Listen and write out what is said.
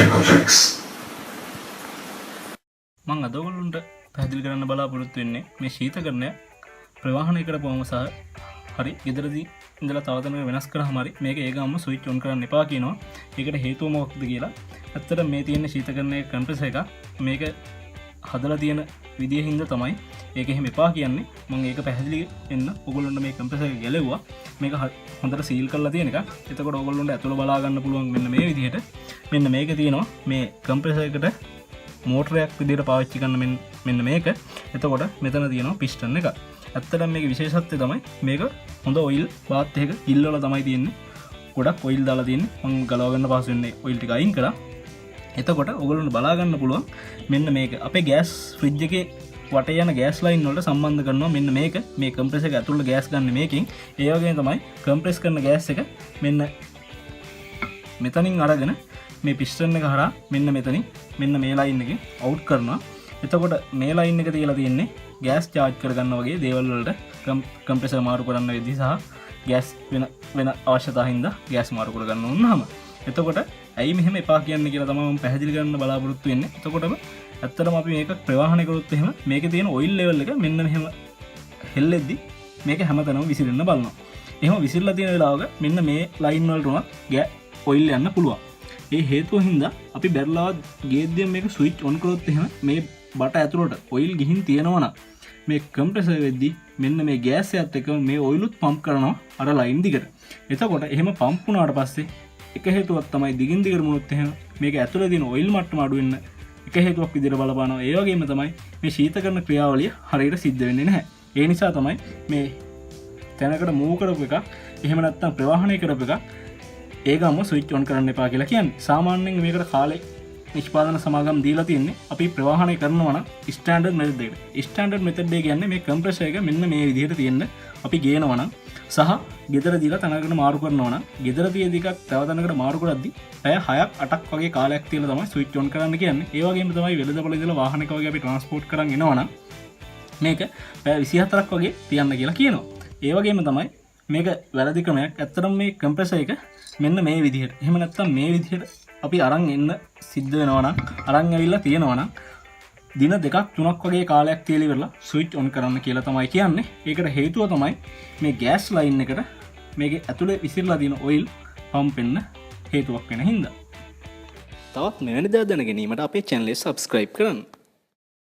Technoflix. මම අද ඔයගොල්ලන්ට පැහැදිලි කරන්න බලාපොරොත්තු වෙන්නේ මේ ශීතකරණය ප්‍රවාහනය කරපුවම සහ හරි ගෙදරදී ඉඳලා තව තැනක වෙනස් කරාම හරි මේක ඒ ගාම ස්විච් ඔන් කරන්න එපා කියනවා. ඒකට හේතුව මොකක්ද කියලා. ඇත්තට මේ තියෙන ශීතකරණයේ කම්ප්‍රෙසර් එක මේක හදලා තියෙන විදිය හින්දා තමයි ඒක එහෙම එපා කියන්නේ. මම ඒක පැහැදිලි වෙන්න ඔයගොල්ලන්ට මේ කම්ප්‍රෙසර් එක ගැලෙව්වා. මේක හොඳට සීල් කරලා තියෙන එක. එතකොට ඔයගොල්ලන්ට ඇතුළ බලා ගන්න පුළුවන් මෙන්න මේ විදිහට. මෙන්න මේක තියෙනවා මේ කම්ප්‍රෙසර් එකට මෝටරයක් විදිහට පාවිච්චි කරන මෙන්න මේක. එතකොට මෙතන තියෙනවා පිස්ටන් එක. ඇත්තටම මේකේ විශේෂත්වය තමයි මේක හොඳ ඔයිල් බාත් එකක ඉල්ලවල තමයි තියෙන්නේ. ගොඩක් ඔයිල් දාලා තියෙන්නේ. මම ගලව ගන්න පස්සේ වෙන්නේ ඔයිල් ටික අයින් කරා. එතකොට ඔයගොල්ලන්ට බලා ගන්න පුළුවන් මෙන්න මේක අපේ ගෑස් ෆ්‍රිජ් එකේ වටේ යන ගෑස් ලයින් වලට සම්බන්ධ කරනවා. මෙන්න මේක මේ කම්ප්‍රෙසර් එක ඇතුළේ ගෑස් ගන්න මේකෙන්. ඒ වගේම තමයි කම්ප්‍රෙස් කරන ගෑස් එක මෙන්න මෙතනින් අරගෙන මේ පිස්ටන් එක හරහා මෙන්න මෙතනින් මෙන්න මේ ලයින් එකෙන් අවුට් කරනවා. එතකොට මේ ලයින් එක තියලා තියෙන්නේ ගෑස් චාර්ජ් කරගන්න වගේ දේවල් වලට කම්ප්‍රෙසර් මාරු කරන්න වෙද්දී සහ ගෑස් වෙන අවශ්‍යතාව හින්දා ගෑස් මාරු කරගන්න වුණාම එතකොට ඇයි මෙහෙම එපා කියන්නේ කියලා තමයි මම පැහැදිලි කරන්න බලාපොරොත්තු වෙන්නේ. එතකොටම ඇත්තටම අපි මේක ප්‍රවාහනය කරොත් එහෙම මේකේ තියෙන ඔයිල් ලෙවල් එක මෙන්න මෙහෙම හෙල්ලෙද්දි මේක හැමතැනම විසිරෙන්න බලනවා. එහෙම විසිරලා තියෙන වෙලාවක මෙන්න මේ ලයින් වලට උනත් ඔයිල් යන්න පුළුවන්. ඒ හේතුව හින්දා අපි බැරලාව ගේද්දියෙන් මේක ස්විච් ඔන් කරොත් එහෙම මේ බට ඇතුළට ඔයිල් ගිහින් තියෙනවා නම් මේ කම්ප්‍රෙසර් වෙද්දි මෙන්න මේ ගෑස් එකත් එක්ක මේ ඔයිලුත් පම්ප් කරනවා අර ලයින් දිගට. එතකොට එහෙම පම්ප් වුණාට පස්සේ එක හේතුවක් තමයි දිගින් දිගට මුණොත් එහෙම මේක ඇතුළේ තියෙන ඔයිල් මට්ටම අඩු වෙන්න එක හේතුවක් විදිහට බලපානවා. ඒ වගේම තමයි මේ ශීතකරණ ක්‍රියාවලිය හරියට සිද්ධ වෙන්නේ නැහැ. ඒ නිසා තමයි මේ තැනකට මූව් කරපු එක එහෙම නැත්නම් ප්‍රවාහනය කරපු එක ඒකම ස්විච් ඔන් කරන්න එපා කියලා කියන්නේ. සාමාන්‍යයෙන් මේකට කාලේ නිෂ්පාදන සමාගම් දීලා තියෙන්නේ අපි ප්‍රවාහනය කරනවා නම් ස්ටෑන්ඩඩ් මෙතඩ් එකට. ස්ටෑන්ඩඩ් මෙතඩ් එක කියන්නේ මේ කම්ප්‍රෙසර් එක මෙන්න මේ විදිහට තියෙන්න අපි ගේනවා නම් සහ ගෙදර දීලා තැනකට මාරු කරනවා නම් ගෙදර තියෙදි එකක් තව තැනකට මාරු කරද්දි පැය 6ක් 8ක් වගේ කාලයක් තියලා තමයි ස්විච් ඔන් කරන්න කියන්නේ. ඒ වගේම තමයි වෙළඳපොළ ඉඳලා වාහනයක වගේ අපි ට්‍රාන්ස්පෝර්ට් කරන් එනවා නම් මේක පැය 24ක් වගේ තියන්න කියලා කියනවා. ඒ වගේම තමයි මේක වැරදි ක්‍රමයක්. ඇත්තටම මේ කම්ප්‍රෙසර් එක මෙන්න මේ විදිහට. එහෙම නැත්නම් මේ විදිහට අපි අරන් එන්න සිද්ධ වෙනවා නම් අරන් ඇවිල්ලා තියෙනවා නම් දින 2ක් 3ක් වගේ කාලයක් තියලා ඉවරලා ස්විච් ඔන් කරන්න කියලා තමයි කියන්නේ. ඒකට හේතුව තමයි මේ ගෑස් ලයින් එකට මේකේ ඇතුලේ විසිරලා තියෙන ඔයිල් පම්ප් වෙන්න හේතුවක් වෙන හින්දා. තවත් මෙවැනි දේ දැන ගැනීමට අපේ channel එක subscribe කරන්න.